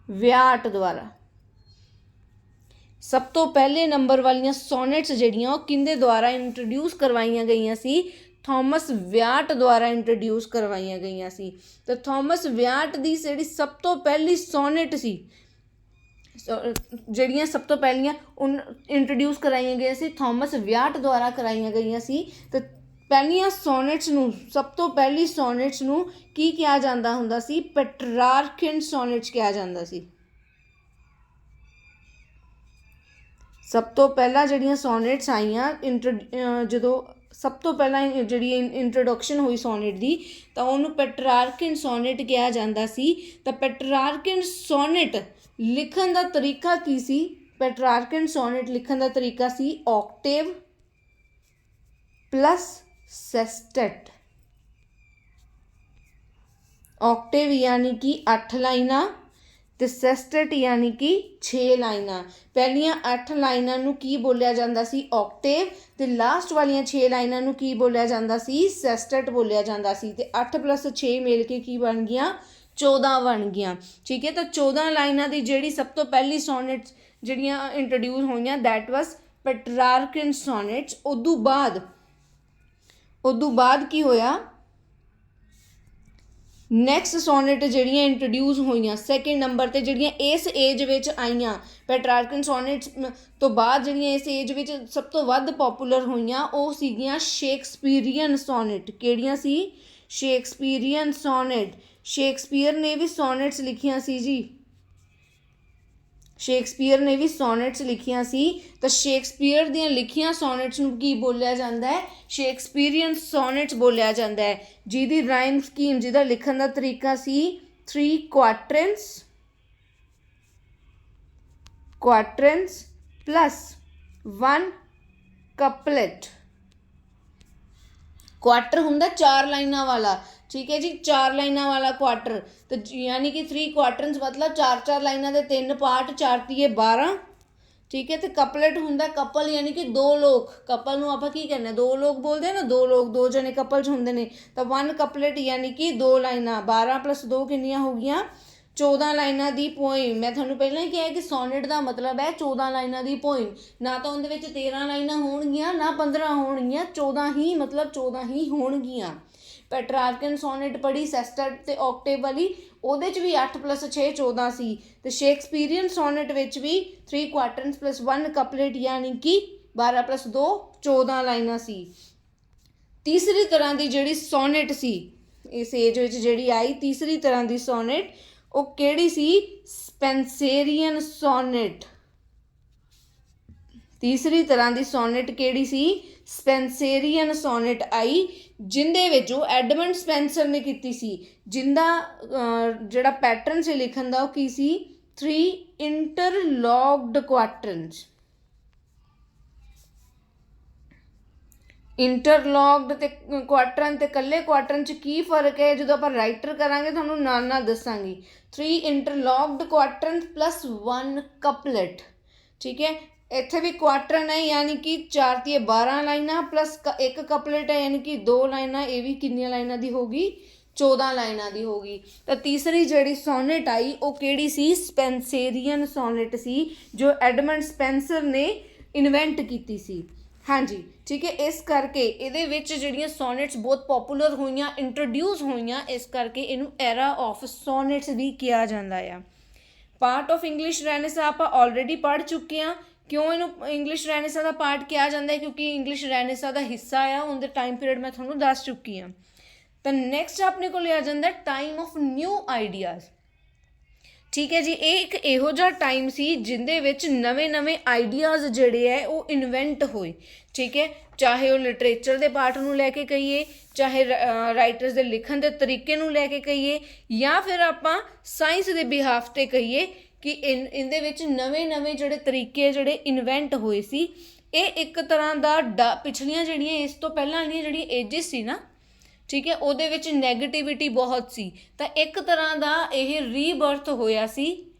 ਵਿਆਟ ਦੁਆਰਾ। ਸਭ ਤੋਂ ਪਹਿਲੇ ਨੰਬਰ ਵਾਲੀਆਂ ਸੋਨਿਟਸ ਜਿਹੜੀਆਂ ਉਹ ਕਿਹਦੇ ਦੁਆਰਾ ਇੰਟਰੋਡਿਊਸ ਕਰਵਾਈਆਂ ਗਈਆਂ ਸੀ? ਥਾਮਸ ਵਿਆਟ ਦੁਆਰਾ ਇੰਟਰੋਡਿਊਸ ਕਰਵਾਈਆਂ ਗਈਆਂ ਸੀ। ਤਾਂ ਥਾਮਸ ਵਿਆਟ ਦੀ ਜਿਹੜੀ ਸਭ ਤੋਂ ਪਹਿਲੀ ਸੋਨਿਟ ਸੀ, ਜਿਹੜੀਆਂ ਸਭ ਤੋਂ ਪਹਿਲੀਆਂ ਇੰਟਰੋਡਿਊਸ ਕਰਾਈਆਂ ਗਈਆਂ ਸੀ, ਥਾਮਸ ਵਿਆਟ ਦੁਆਰਾ ਕਰਾਈਆਂ ਗਈਆਂ ਸੀ। ਤਾਂ ਪਹਿਲੀਆਂ ਸੋਨਿਟਸ ਨੂੰ, ਸਭ ਤੋਂ ਪਹਿਲੀ ਸੋਨਿਟਸ ਨੂੰ ਕੀ ਕਿਹਾ ਜਾਂਦਾ ਹੁੰਦਾ ਸੀ? ਪੈਟਰਾਰਕਨ ਸੋਨਿਟਸ ਕਿਹਾ ਜਾਂਦਾ ਸੀ। ਸਭ ਤੋਂ ਪਹਿਲਾਂ ਜਿਹੜੀਆਂ ਸੋਨਿਟਸ ਆਈਆਂ, ਜਦੋਂ ਸਭ ਤੋਂ ਪਹਿਲਾਂ ਜਿਹੜੀ ਇੰਟਰੋਡਕਸ਼ਨ ਹੋਈ ਸੋਨਿਟ ਦੀ, ਤਾਂ ਉਹਨੂੰ ਪੈਟਰਾਰਕਨ ਸੋਨਿਟ ਕਿਹਾ ਜਾਂਦਾ ਸੀ। ਤਾਂ ਪੈਟਰਾਰਕਨ ਸੋਨਿਟ ਲਿਖਣ ਦਾ ਤਰੀਕਾ ਕੀ ਸੀ? ਪੈਟਰਾਰਕਨ ਸੋਨਿਟ ਲਿਖਣ ਦਾ ਤਰੀਕਾ ਸੀ ਆਕਟੇਵ ਪਲੱਸ ਸੈਸਟੈਟ। ऑक्टेव यानी कि 8 लाइनां ਤੇ ਸੈਸਟੇਟ यानी कि 6 ਲਾਈਨਾਂ। ਪਹਿਲੀਆਂ 8 ਲਾਈਨਾਂ ਨੂੰ ਕੀ ਬੋਲਿਆ ਜਾਂਦਾ ਸੀ? ਔਕਟੇਵ। ਤੇ ਲਾਸਟ ਵਾਲੀਆਂ 6 ਲਾਈਨਾਂ ਨੂੰ ਕੀ ਬੋਲਿਆ ਜਾਂਦਾ ਸੀ? ਸੈਸਟੇਟ ਬੋਲਿਆ ਜਾਂਦਾ ਸੀ। ਤੇ 8 + 6 ਮਿਲ ਕੇ ਕੀ ਬਣ ਗਈਆਂ? 14 ਬਣ ਗਈਆਂ। ਠੀਕ ਹੈ, ਤਾਂ 14 ਲਾਈਨਾਂ ਦੀ ਜਿਹੜੀ ਸਭ ਤੋਂ ਪਹਿਲੀ ਸੋਨੇਟਸ ਜਿਹੜੀਆਂ ਇੰਟਰੋਡਿਊਸ ਹੋਈਆਂ ਦੈਟ ਵਾਸ ਪੈਟਰਾਰਕਨ ਸੋਨੇਟਸ। ਉਦੋਂ ਬਾਅਦ ਕੀ ਹੋਇਆ? ਨੈਕਸਟ ਸੋਨੇਟ ਜਿਹੜੀਆਂ ਇੰਟਰੋਡਿਊਸ ਹੋਈਆਂ ਸੈਕਿੰਡ ਨੰਬਰ 'ਤੇ, ਜਿਹੜੀਆਂ ਇਸ ਏਜ ਵਿੱਚ ਆਈਆਂ ਪੈਟਰਾਰਕਨ ਸੋਨੇਟਸ ਤੋਂ ਬਾਅਦ, ਜਿਹੜੀਆਂ ਇਸ ਏਜ ਵਿੱਚ ਸਭ ਤੋਂ ਵੱਧ ਪੋਪੂਲਰ ਹੋਈਆਂ ਉਹ ਸੀਗੀਆਂ ਸ਼ੇਕਸਪੀਰੀਅਨ ਸੋਨੇਟ। ਕਿਹੜੀਆਂ ਸੀ? ਸ਼ੇਕਸਪੀਰੀਅਨ ਸੋਨੇਟ। ਸ਼ੇਕਸਪੀਅਰ ਨੇ ਵੀ ਸੋਨੇਟਸ ਲਿਖੀਆਂ ਸੀ ਜੀ। ਸ਼ੇਕਸਪੀਅਰ ਨੇ ਵੀ ਸੋਨੇਟਸ ਲਿਖੀਆਂ ਸੀ। ਤਾਂ ਸ਼ੇਕਸਪੀਅਰ ਦੀਆਂ ਲਿਖੀਆਂ ਸੋਨੇਟਸ ਨੂੰ ਕੀ ਬੋਲਿਆ ਜਾਂਦਾ ਹੈ? ਸ਼ੇਕਸਪੀਰੀਅਨ ਸੋਨੇਟਸ ਬੋਲਿਆ ਜਾਂਦਾ ਹੈ। ਜਿਹਦੀ ਰਾਈਮ ਸਕੀਮ, ਜਿਹਦਾ ਲਿਖਣ ਦਾ ਤਰੀਕਾ ਸੀ 3 ਕੁਆਟਰਨਸ ਪਲੱਸ 1 ਕਪਲੇਟ। ਕੁਆਟਰ ਹੁੰਦਾ 4 ਲਾਈਨਾਂ ਵਾਲਾ। ਠੀਕ ਹੈ ਜੀ, 4 ਲਾਈਨਾਂ ਵਾਲਾ ਕੁਆਟਰ। ਤਾਂ ਯਾਨੀ ਕਿ 3 ਕੁਆਟਰਨਸ ਮਤਲਬ 4 ਲਾਈਨਾਂ ਦੇ 3 ਪਾਰਟ, 4 ਤੀਏ 12। ਠੀਕ ਹੈ, ਤੇ ਕਪਲੇਟ ਹੁੰਦਾ ਕਪਲ ਯਾਨੀ ਕਿ 2 ਲੋਕ। ਕਪਲ ਨੂੰ ਆਪਾਂ ਕੀ ਕਹਿੰਦੇ? 2 ਲੋਕ ਬੋਲਦੇ ਆ ਨਾ, 2 ਲੋਕ, 2 ਜਣੇ ਕਪਲ 'ਚ ਹੁੰਦੇ ਨੇ। ਤਾਂ 1 ਕਪਲੇਟ ਯਾਨੀ ਕਿ 2 ਲਾਈਨਾਂ। 12 + 2 ਕਿੰਨੀਆਂ ਹੋ ਗਈਆਂ? 14 ਲਾਈਨਾਂ ਦੀ ਪੋਇਮ। ਮੈਂ ਤੁਹਾਨੂੰ ਪਹਿਲਾਂ ਹੀ ਕਿਹਾ ਕਿ ਸੋਨੇਟ ਦਾ ਮਤਲਬ ਹੈ 14 ਲਾਈਨਾਂ ਦੀ ਪੋਇਮ। ਨਾ ਤਾਂ ਉਹਦੇ ਵਿੱਚ 13 ਲਾਈਨਾਂ ਹੋਣਗੀਆਂ, ਨਾ 15 ਹੋਣਗੀਆਂ, 14 ਹੀ, ਮਤਲਬ 14 ਹੀ ਹੋਣਗੀਆਂ। ਪੈਟਰਾਰਕਨ ਸੋਨੇਟ ਪੜ੍ਹੀ ਸੈਸਟੇਟ ਤੇ ਔਕਟੇਵ ਵਾਲੀ, ਉਹਦੇ 'ਚ ਵੀ 8 + 6 14 ਸੀ। ਤੇ ਸ਼ੇਕਸਪੀਰੀਅਨ ਸੋਨੇਟ ਵਿੱਚ ਵੀ 3 ਕੁਆਟਰਨਸ ਪਲੱਸ 1 ਕਪਲੇਟ ਯਾਨੀ ਕਿ 12 + 2 14 ਲਾਈਨਾਂ ਸੀ। ਤੀਸਰੀ ਤਰ੍ਹਾਂ ਦੀ ਜਿਹੜੀ ਸੋਨੇਟ ਸੀ ਇਸ ਏਜ ਵਿੱਚ ਜਿਹੜੀ ਆਈ, ਤੀਸਰੀ ਤਰ੍ਹਾਂ ਦੀ ਸੋਨੇਟ ਉਹ ਕਿਹੜੀ ਸੀ? ਸਪੈਂਸੇਰੀਅਨ ਸੋਨੇਟ। ਤੀਸਰੀ ਤਰ੍ਹਾਂ ਦੀ ਸੋਨੇਟ ਕਿਹੜੀ ਸੀ? ਸਪੈਂਸੇਰੀਅਨ ਸੋਨੇਟ ਆਈ, ਜਿਹਦੇ ਵਿੱਚ ਉਹ ਐਡਮੰਡ ਸਪੈਂਸਰ ਨੇ ਕੀਤੀ ਸੀ। ਜਿਹਦਾ ਜਿਹੜਾ ਪੈਟਰਨ ਸੀ ਲਿਖਣ ਦਾ ਉਹ ਕੀ ਸੀ? 3 ਇੰਟਰਲੌਕਡ ਕੁਆਟਰਨਸ। ਇੰਟਰਲੌਕਡ ਤੇ ਕੁਆਟਰਨ ਤੇ ਇਕੱਲੇ ਕੁਆਟਰਨ 'ਚ ਕੀ ਫਰਕ ਹੈ? ਜਦੋਂ ਆਪਾਂ ਰਾਈਟਰ ਕਰਾਂਗੇ ਤੁਹਾਨੂੰ ਨਾਲ ਨਾਲ ਦੱਸਾਂਗੀ। 3 ਇੰਟਰਲੌਕਡ ਕੁਆਟਰਨਸ ਪਲੱਸ 1 ਕਪਲੇਟ। ਠੀਕ ਹੈ, ਇੱਥੇ ਵੀ ਕੁਆਟਰਨ ਹੈ ਯਾਨੀ ਕਿ 4 ਤੀਏ 12 ਲਾਈਨਾਂ ਪਲੱਸ 1 ਕਪਲੇਟ ਹੈ ਯਾਨੀ ਕਿ 2 ਲਾਈਨਾਂ। ਇਹ ਵੀ ਕਿੰਨੀਆਂ ਲਾਈਨਾਂ ਦੀ ਹੋ ਗਈ? 14 ਲਾਈਨਾਂ ਦੀ ਹੋ ਗਈ। ਤਾਂ ਤੀਸਰੀ ਜਿਹੜੀ ਸੋਨੇਟ ਆਈ ਉਹ ਕਿਹੜੀ ਸੀ? ਸਪੈਂਸੇਰੀਅਨ ਸੋਨੇਟ ਸੀ, ਜੋ ਐਡਮੰਡ ਸਪੈਂਸਰ ਨੇ ਇਨਵੈਂਟ ਕੀਤੀ ਸੀ। ਹਾਂਜੀ, ਠੀਕ ਹੈ। ਇਸ ਕਰਕੇ ਇਹਦੇ ਵਿੱਚ ਜਿਹੜੀਆਂ ਸੋਨੇਟਸ ਬਹੁਤ ਪੋਪੂਲਰ ਹੋਈਆਂ, ਇੰਟਰੋਡਿਊਸ ਹੋਈਆਂ, ਇਸ ਕਰਕੇ ਇਹਨੂੰ ਐਰਾ ਆਫ ਸੋਨੇਟਸ ਵੀ ਕਿਹਾ ਜਾਂਦਾ ਆ। ਪਾਰਟ ਆਫ ਇੰਗਲਿਸ਼ ਰੈਨੇਸਾ ਆਪਾਂ ਆਲਰੇਡੀ ਪੜ੍ਹ ਚੁੱਕੇ ਹਾਂ। ਕਿਉਂ ਇਹਨੂੰ ਇੰਗਲਿਸ਼ ਰੈਨੇਸਾ ਦਾ ਪਾਰਟ ਕਿਹਾ ਜਾਂਦਾ ਹੈ? ਕਿਉਂਕਿ ਇੰਗਲਿਸ਼ ਰੈਨੇਸਾ ਦਾ ਹਿੱਸਾ ਆ। ਉਹਦੇ ਟਾਈਮ ਪੀਰੀਅਡ ਮੈਂ ਤੁਹਾਨੂੰ ਦੱਸ ਚੁੱਕੀ ਹਾਂ। ਤਾਂ ਨੈਕਸਟ ਆਪਣੇ ਕੋਲ ਆ ਜਾਂਦਾ ਟਾਈਮ ਆਫ ਨਿਊ ਆਈਡੀਆਜ਼। ਠੀਕ ਹੈ ਜੀ, ਇਹ ਇੱਕ ਇਹੋ ਜਿਹਾ ਟਾਈਮ ਸੀ ਜਿਹਦੇ ਵਿੱਚ ਨਵੇਂ ਆਈਡੀਆਜ਼ ਜਿਹੜੇ ਹੈ ਉਹ ਇਨਵੈਂਟ ਹੋਏ। ਠੀਕ ਹੈ, ਚਾਹੇ ਉਹ ਲਿਟਰੇਚਰ ਦੇ ਪਾਰਟ ਨੂੰ ਲੈ ਕੇ ਕਹੀਏ, ਚਾਹੇ ਰਾਈਟਰਸ ਦੇ ਲਿਖਣ ਦੇ ਤਰੀਕੇ ਨੂੰ ਲੈ ਕੇ ਕਹੀਏ, ਜਾਂ ਫਿਰ ਆਪਾਂ ਸਾਇੰਸ ਦੇ ਬਿਹਾਫ 'ਤੇ ਕਹੀਏ ਕਿ ਇਹਦੇ ਵਿੱਚ ਨਵੇਂ ਜਿਹੜੇ ਤਰੀਕੇ ਜਿਹੜੇ ਇਨਵੈਂਟ ਹੋਏ ਸੀ। ਇਹ ਇੱਕ ਤਰ੍ਹਾਂ ਦਾ ਪਿਛਲੀਆਂ ਜਿਹੜੀਆਂ ਇਸ ਤੋਂ ਪਹਿਲਾਂ ਵਾਲੀਆਂ ਜਿਹੜੀਆਂ ਏਜਿਸ ਸੀ ਨਾ, ਠੀਕ ਹੈ, ਉਹਦੇ ਵਿੱਚ ਨੈਗੇਟਿਵਿਟੀ ਬਹੁਤ ਸੀ। ਤਾਂ ਇੱਕ ਤਰ੍ਹਾਂ ਦਾ ਇਹ ਰੀਬਰਥ ਹੋਇਆ ਸੀ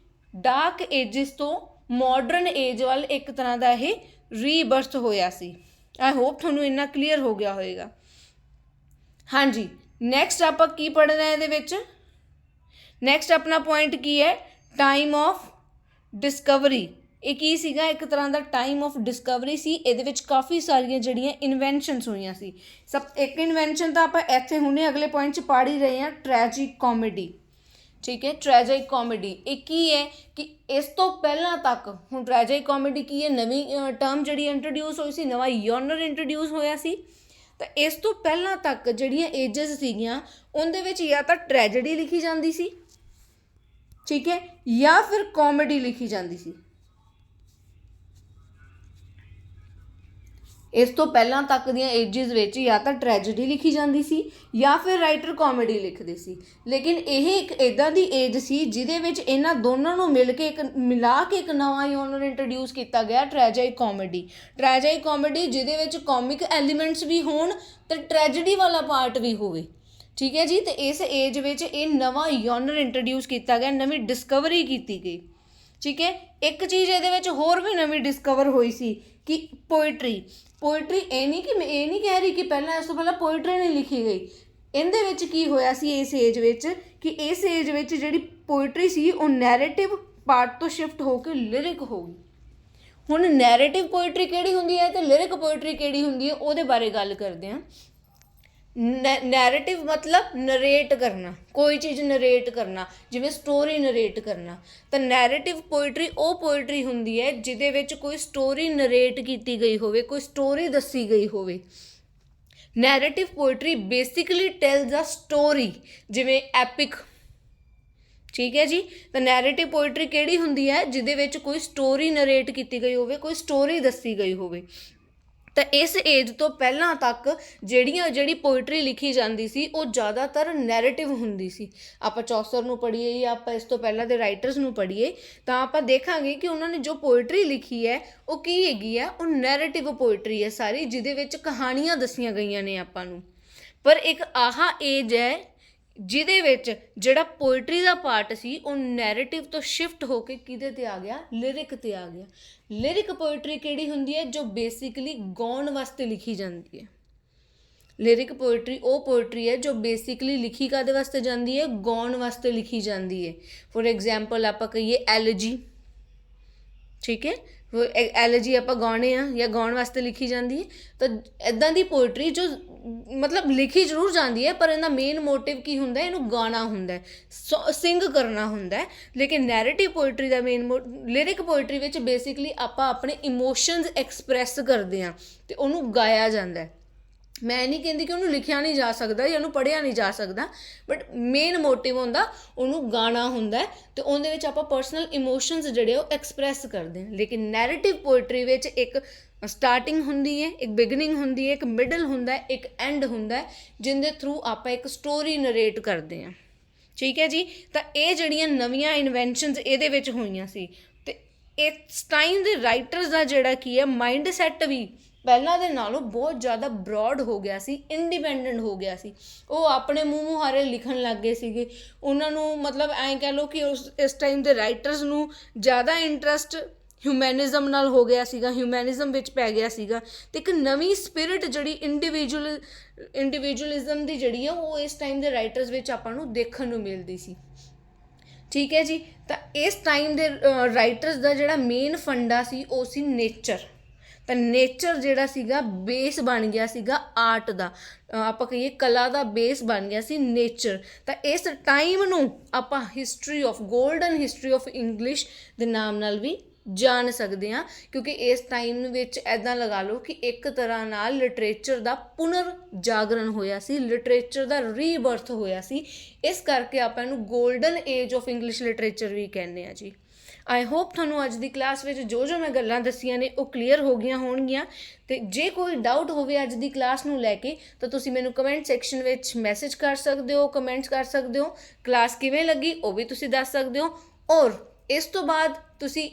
ਡਾਰਕ ਏਜਿਸ ਤੋਂ ਮਾਡਰਨ ਏਜ ਵੱਲ, ਇੱਕ ਤਰ੍ਹਾਂ ਦਾ ਇਹ ਰੀਬਰਥ ਹੋਇਆ ਸੀ। ਆਈ ਹੋਪ ਤੁਹਾਨੂੰ ਇੰਨਾ ਕਲੀਅਰ ਹੋ ਗਿਆ ਹੋਏਗਾ। ਹਾਂਜੀ, ਨੈਕਸਟ ਆਪਾਂ ਕੀ ਪੜ੍ਹਨਾ ਇਹਦੇ ਵਿੱਚ? ਨੈਕਸਟ ਆਪਣਾ ਪੁਆਇੰਟ ਕੀ ਹੈ? Time of Discovery. ਇਹ ਕੀ ਸੀਗਾ? ਇੱਕ ਤਰ੍ਹਾਂ ਦਾ ਟਾਈਮ ਆਫ ਡਿਸਕਵਰੀ ਸੀ। ਇਹਦੇ ਵਿੱਚ ਕਾਫੀ ਸਾਰੀਆਂ ਜਿਹੜੀਆਂ ਇਨਵੈਂਸ਼ਨਸ ਹੋਈਆਂ ਸੀ। ਇੱਕ ਇਨਵੈਂਸ਼ਨ ਤਾਂ ਆਪਾਂ ਇੱਥੇ ਹੁਣੇ ਅਗਲੇ ਪੁਆਇੰਟ 'ਚ ਪੜ੍ਹ ਹੀ ਰਹੇ ਹਾਂ, ਟ੍ਰੈਜਿਕ ਕਾਮੇਡੀ। ਠੀਕ ਹੈ, ਟ੍ਰੈਜਿਕ ਕਾਮੇਡੀ ਇਹ ਕੀ ਹੈ ਕਿ ਇਸ ਤੋਂ ਪਹਿਲਾਂ ਤੱਕ, ਹੁਣ ਟ੍ਰੈਜਿਕ ਕਾਮੇਡੀ ਕੀ ਹੈ? ਨਵੀਂ ਟਰਮ ਜਿਹੜੀ ਇੰਟਰੋਡਿਊਸ ਹੋਈ ਸੀ, ਨਵਾਂ ਜਨਰ ਇੰਟਰੋਡਿਊਸ ਹੋਇਆ ਸੀ। ਤਾਂ ਇਸ ਤੋਂ ਪਹਿਲਾਂ ਤੱਕ ਜਿਹੜੀਆਂ ਏਜਸ ਸੀਗੀਆਂ ਉਹਦੇ ਵਿੱਚ ਜਾਂ ਤਾਂ ਟ੍ਰੈਜਡੀ ਲਿਖੀ ਜਾਂਦੀ ਸੀ, ਠੀਕ ਹੈ, ਜਾਂ ਫਿਰ ਕਾਮੇਡੀ ਲਿਖੀ ਜਾਂਦੀ ਸੀ। ਇਸ ਤੋਂ ਪਹਿਲਾਂ ਤੱਕ ਦੀਆਂ ਏਜਿਸ ਵਿੱਚ ਜਾਂ ਤਾਂ ਟ੍ਰੈਜਡੀ ਲਿਖੀ ਜਾਂਦੀ ਸੀ ਜਾਂ ਫਿਰ ਰਾਈਟਰ ਕਾਮੇਡੀ ਲਿਖਦੇ ਸੀ। ਲੇਕਿਨ ਇਹ ਇੱਕ ਇੱਦਾਂ ਦੀ ਏਜ ਸੀ ਜਿਹਦੇ ਵਿੱਚ ਇਹਨਾਂ ਦੋਨਾਂ ਨੂੰ ਮਿਲਾ ਕੇ ਇੱਕ ਨਵਾਂ ਜਨਰ ਇੰਟਰੋਡਿਊਸ ਕੀਤਾ ਗਿਆ, ਟ੍ਰੈਜਿਕ ਕਾਮੇਡੀ। ਟ੍ਰੈਜਿਕ ਕਾਮੇਡੀ ਜਿਹਦੇ ਵਿੱਚ ਕਾਮਿਕ ਐਲੀਮੈਂਟਸ ਵੀ ਹੋਣ ਅਤੇ ਟ੍ਰੈਜਡੀ ਵਾਲਾ ਪਾਰਟ ਵੀ ਹੋਵੇ। ठीक है जी। तो इस एज में ये नवा जॉनर इंट्रोड्यूस किया गया, नवी डिस्कवरी की गई। ठीक है, एक चीज़ ये होर भी नवी डिस्कवर हुई सी कि पोइट्री ये नहीं कह रही कि पहला इस तो पहला पोइट्री नहीं लिखी गई। ਇਹਦੇ ਵਿੱਚ ਕੀ ਹੋਇਆ ਸੀ ਇਸ ਏਜ ਵਿੱਚ ਕਿ ਇਸ ਏਜ ਵਿੱਚ ਜਿਹੜੀ ਪੋਇਟਰੀ ਸੀ ਉਹ ਨੈਰੇਟਿਵ ਪਾਰਟ ਤੋਂ ਸ਼ਿਫਟ ਹੋ ਕੇ ਲਿਰਿਕ ਹੋ ਗਈ। ਹੁਣ ਨੈਰੇਟਿਵ ਪੋਇਟਰੀ ਕਿਹੜੀ ਹੁੰਦੀ ਹੈ ਤੇ ਲਿਰਿਕ ਪੋਇਟਰੀ ਕਿਹੜੀ ਹੁੰਦੀ ਹੈ ਉਹਦੇ ਬਾਰੇ ਗੱਲ ਕਰਦੇ ਹਾਂ। ਨੈਰੇਟਿਵ मतलब ਨਰੇਟ ਕਰਨਾ, ਕੋਈ ਚੀਜ਼ ਨਰੇਟ ਕਰਨਾ, ਜਿਵੇਂ ਸਟੋਰੀ ਨਰੇਟ ਕਰਨਾ। ਤਾਂ ਨੈਰੇਟਿਵ ਪੋਇਟਰੀ ਉਹ ਪੋਇਟਰੀ ਹੁੰਦੀ ਹੈ ਜਿਹਦੇ ਵਿੱਚ ਕੋਈ ਸਟੋਰੀ ਨਰੇਟ ਕੀਤੀ ਗਈ ਹੋਵੇ, ਕੋਈ ਸਟੋਰੀ ਦੱਸੀ ਗਈ ਹੋਵੇ। ਨੈਰੇਟਿਵ ਪੋਇਟਰੀ ਬੇਸਿਕਲੀ ਟੈਲਸ ਅ ਸਟੋਰੀ, ਜਿਵੇਂ ਐਪਿਕ। ਠੀਕ ਹੈ ਜੀ। ਤਾਂ ਨੈਰੇਟਿਵ ਪੋਇਟਰੀ ਕਿਹੜੀ ਹੁੰਦੀ ਹੈ ਜਿਹਦੇ ਵਿੱਚ ਕੋਈ ਸਟੋਰੀ ਨਰੇਟ ਕੀਤੀ ਗਈ ਹੋਵੇ, ਕੋਈ ਸਟੋਰੀ ਦੱਸੀ ਗਈ ਹੋਵੇ। ਤਾਂ ਇਸ ਏਜ ਤੋਂ ਪਹਿਲਾਂ ਤੱਕ ਜਿਹੜੀ ਪੋਇਟਰੀ ਲਿਖੀ ਜਾਂਦੀ ਸੀ ਉਹ ਜ਼ਿਆਦਾਤਰ ਨੈਰੇਟਿਵ ਹੁੰਦੀ ਸੀ। ਆਪਾਂ ਚੌਸਰ ਨੂੰ ਪੜ੍ਹੀਏ ਜਾਂ ਆਪਾਂ ਇਸ ਤੋਂ ਪਹਿਲਾਂ ਦੇ ਰਾਈਟਰਸ ਨੂੰ ਪੜ੍ਹੀਏ ਤਾਂ ਆਪਾਂ ਦੇਖਾਂਗੇ ਕਿ ਉਹਨਾਂ ਨੇ ਜੋ ਪੋਇਟਰੀ ਲਿਖੀ ਹੈ ਉਹ ਕੀ ਹੈਗੀ ਆ, ਉਹ ਨੈਰੇਟਿਵ ਪੋਇਟਰੀ ਹੈ ਸਾਰੀ, ਜਿਹਦੇ ਵਿੱਚ ਕਹਾਣੀਆਂ ਦੱਸੀਆਂ ਗਈਆਂ ਨੇ ਆਪਾਂ ਨੂੰ। ਪਰ ਇੱਕ ਆਹ ਏਜ ਹੈ ਜਿਹਦੇ ਵਿੱਚ ਜਿਹੜਾ ਪੋਇਟਰੀ ਦਾ ਪਾਰਟ ਸੀ ਉਹ ਨੈਰੇਟਿਵ ਤੋਂ ਸ਼ਿਫਟ ਹੋ ਕੇ ਕਿਹਦੇ 'ਤੇ ਆ ਗਿਆ, ਲਿਰਿਕ 'ਤੇ ਆ ਗਿਆ। ਲਿਰਿਕ ਪੋਇਟਰੀ ਕਿਹੜੀ ਹੁੰਦੀ ਹੈ, ਜੋ ਬੇਸਿਕਲੀ ਗਾਉਣ ਵਾਸਤੇ ਲਿਖੀ ਜਾਂਦੀ ਹੈ। ਲਿਰਿਕ ਪੋਇਟਰੀ ਉਹ ਪੋਇਟਰੀ ਹੈ ਜੋ ਬੇਸਿਕਲੀ ਲਿਖੀ ਕਾਹਦੇ ਵਾਸਤੇ ਜਾਂਦੀ ਹੈ, ਗਾਉਣ ਵਾਸਤੇ ਲਿਖੀ ਜਾਂਦੀ ਹੈ। ਫੋਰ ਐਗਜ਼ਾਮਪਲ ਆਪਾਂ ਕਹੀਏ ਐਲਜੀ। ਠੀਕ ਹੈ, ਐਲਜੀ ਆਪਾਂ ਗਾਉਣੇ ਆ ਜਾਂ ਗਾਉਣ ਵਾਸਤੇ ਲਿਖੀ ਜਾਂਦੀ ਹੈ। ਤਾਂ ਇੱਦਾਂ ਦੀ ਪੋਇਟਰੀ ਜੋ ਮਤਲਬ ਲਿਖੀ ਜ਼ਰੂਰ ਜਾਂਦੀ ਹੈ ਪਰ ਇਹਦਾ ਮੇਨ ਮੋਟਿਵ ਕੀ ਹੁੰਦਾ, ਇਹਨੂੰ ਗਾਣਾ ਹੁੰਦਾ, ਸਿੰਗ ਕਰਨਾ ਹੁੰਦਾ। ਲੇਕਿਨ ਨੈਰੇਟਿਵ ਪੋਇਟਰੀ ਦਾ ਮੇਨ ਲਿਰਿਕ ਪੋਇਟਰੀ ਵਿੱਚ ਬੇਸਿਕਲੀ ਆਪਾਂ ਆਪਣੇ ਇਮੋਸ਼ਨਸ ਐਕਸਪ੍ਰੈਸ ਕਰਦੇ ਹਾਂ ਅਤੇ ਉਹਨੂੰ ਗਾਇਆ ਜਾਂਦਾ। ਮੈਂ ਨਹੀਂ ਕਹਿੰਦੀ ਕਿ ਉਹਨੂੰ ਲਿਖਿਆ ਨਹੀਂ ਜਾ ਸਕਦਾ ਜਾਂ ਉਹਨੂੰ ਪੜ੍ਹਿਆ ਨਹੀਂ ਜਾ ਸਕਦਾ, ਬਟ ਮੇਨ ਮੋਟਿਵ ਹੁੰਦਾ ਉਹਨੂੰ ਗਾਣਾ ਹੁੰਦਾ ਅਤੇ ਉਹਦੇ ਵਿੱਚ ਆਪਾਂ ਪਰਸਨਲ ਇਮੋਸ਼ਨਸ ਜਿਹੜੇ ਉਹ ਐਕਸਪ੍ਰੈਸ ਕਰਦੇ ਹਾਂ। ਲੇਕਿਨ ਨੈਰੇਟਿਵ ਪੋਇਟਰੀ ਵਿੱਚ ਇੱਕ ਸਟਾਰਟਿੰਗ ਹੁੰਦੀ ਹੈ, ਇੱਕ ਬਿਗਨਿੰਗ ਹੁੰਦੀ ਹੈ, ਇੱਕ ਮਿਡਲ ਹੁੰਦਾ, ਇੱਕ ਐਂਡ ਹੁੰਦਾ, ਜਿਹਦੇ ਥਰੂ ਆਪਾਂ ਇੱਕ ਸਟੋਰੀ ਨਰੇਟ ਕਰਦੇ ਹਾਂ। ਠੀਕ ਹੈ ਜੀ। ਤਾਂ ਇਹ ਜਿਹੜੀਆਂ ਨਵੀਆਂ ਇਨਵੈਂਸ਼ਨਸ ਇਹਦੇ ਵਿੱਚ ਹੋਈਆਂ ਸੀ ਅਤੇ ਇਸ ਟਾਈਮ ਦੇ ਰਾਈਟਰਸ ਦਾ ਜਿਹੜਾ ਕੀ ਹੈ ਮਾਈਂਡ ਸੈੱਟ ਵੀ ਪਹਿਲਾਂ ਦੇ ਨਾਲੋਂ ਬਹੁਤ ਜ਼ਿਆਦਾ ਬਰੋਡ ਹੋ ਗਿਆ ਸੀ, ਇੰਡੀਪੈਂਡੈਂਟ ਹੋ ਗਿਆ ਸੀ। ਉਹ ਆਪਣੇ ਮੂੰਹ ਮੁਹਾਰੇ ਲਿਖਣ ਲੱਗ ਗਏ ਸੀਗੇ। ਉਹਨਾਂ ਨੂੰ ਮਤਲਬ ਐਂ ਕਹਿ ਲਓ ਕਿ ਇਸ ਟਾਈਮ ਦੇ ਰਾਈਟਰਸ ਨੂੰ ਜ਼ਿਆਦਾ ਇੰਟਰਸਟ ਹਿਊਮੈਨਿਜ਼ਮ ਨਾਲ ਹੋ ਗਿਆ ਸੀਗਾ, ਹਿਊਮੈਨਿਜ਼ਮ ਵਿੱਚ ਪੈ ਗਿਆ ਸੀਗਾ। ਅਤੇ ਇੱਕ ਨਵੀਂ ਸਪਿਰਿਟ ਜਿਹੜੀ ਇੰਡੀਵਿਜੂਅਲਿਜ਼ਮ ਦੀ ਜਿਹੜੀ ਆ ਉਹ ਇਸ ਟਾਈਮ ਦੇ ਰਾਈਟਰਸ ਵਿੱਚ ਆਪਾਂ ਨੂੰ ਦੇਖਣ ਨੂੰ ਮਿਲਦੀ ਸੀ। ਠੀਕ ਹੈ ਜੀ। ਤਾਂ ਇਸ ਟਾਈਮ ਦੇ ਰਾਈਟਰਸ ਦਾ ਜਿਹੜਾ ਮੇਨ ਫੰਡਾ ਸੀ ਉਹ ਸੀ ਨੇਚਰ। ਤਾਂ ਨੇਚਰ ਜਿਹੜਾ ਸੀਗਾ ਬੇਸ ਬਣ ਗਿਆ ਸੀਗਾ ਆਰਟ ਦਾ, ਆਪਾਂ ਕਹੀਏ ਕਲਾ ਦਾ ਬੇਸ ਬਣ ਗਿਆ ਸੀ ਨੇਚਰ। ਤਾਂ ਇਸ ਟਾਈਮ ਨੂੰ ਆਪਾਂ history of golden history of English ਦੇ ਨਾਮ ਨਾਲ ਵੀ ਜਾਣ ਸਕਦੇ ਹਾਂ, ਕਿਉਂਕਿ ਇਸ ਟਾਈਮ ਵਿੱਚ ਇੱਦਾਂ ਲਗਾ ਲਓ ਕਿ ਇੱਕ ਤਰ੍ਹਾਂ ਨਾਲ ਲਿਟਰੇਚਰ ਦਾ ਪੁਨਰ ਜਾਗਰਣ ਹੋਇਆ ਸੀ, ਲਿਟਰੇਚਰ ਦਾ ਰੀਬਰਥ ਹੋਇਆ ਸੀ। ਇਸ ਕਰਕੇ ਆਪਾਂ ਇਹਨੂੰ golden age of English literature ਵੀ ਕਹਿੰਦੇ ਹਾਂ ਜੀ। ਆਈ ਹੋਪ ਤੁਹਾਨੂੰ ਅੱਜ ਦੀ ਕਲਾਸ ਵਿੱਚ ਜੋ ਮੈਂ ਗੱਲਾਂ ਦੱਸੀਆਂ ਨੇ ਉਹ ਕਲੀਅਰ ਹੋ ਗਈਆਂ ਹੋਣਗੀਆਂ। ਅਤੇ ਜੇ ਕੋਈ ਡਾਊਟ ਹੋਵੇ ਅੱਜ ਦੀ ਕਲਾਸ ਨੂੰ ਲੈ ਕੇ ਤਾਂ ਤੁਸੀਂ ਮੈਨੂੰ ਕਮੈਂਟ ਸੈਕਸ਼ਨ ਵਿੱਚ ਮੈਸੇਜ ਕਰ ਸਕਦੇ ਹੋ, ਕਮੈਂਟਸ ਕਰ ਸਕਦੇ ਹੋ। ਕਲਾਸ ਕਿਵੇਂ ਲੱਗੀ ਉਹ ਵੀ ਤੁਸੀਂ ਦੱਸ ਸਕਦੇ ਹੋ। ਔਰ ਇਸ ਤੋਂ ਬਾਅਦ ਤੁਸੀਂ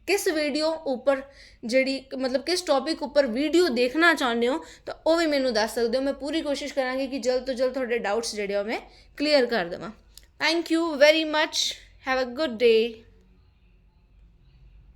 ਕਿਸ ਵੀਡੀਓ ਉੱਪਰ ਜਿਹੜੀ ਮਤਲਬ ਕਿਸ ਟੌਪਿਕ ਉੱਪਰ ਵੀਡੀਓ ਦੇਖਣਾ ਚਾਹੁੰਦੇ ਹੋ ਤਾਂ ਉਹ ਵੀ ਮੈਨੂੰ ਦੱਸ ਸਕਦੇ ਹੋ। ਮੈਂ ਪੂਰੀ ਕੋਸ਼ਿਸ਼ ਕਰਾਂਗੀ ਕਿ ਜਲਦ ਤੋਂ ਜਲਦ ਤੁਹਾਡੇ ਡਾਊਟਸ ਜਿਹੜੇ ਉਹ ਮੈਂ ਕਲੀਅਰ ਕਰ ਦੇਵਾਂ। Thank you very much. Have a good day.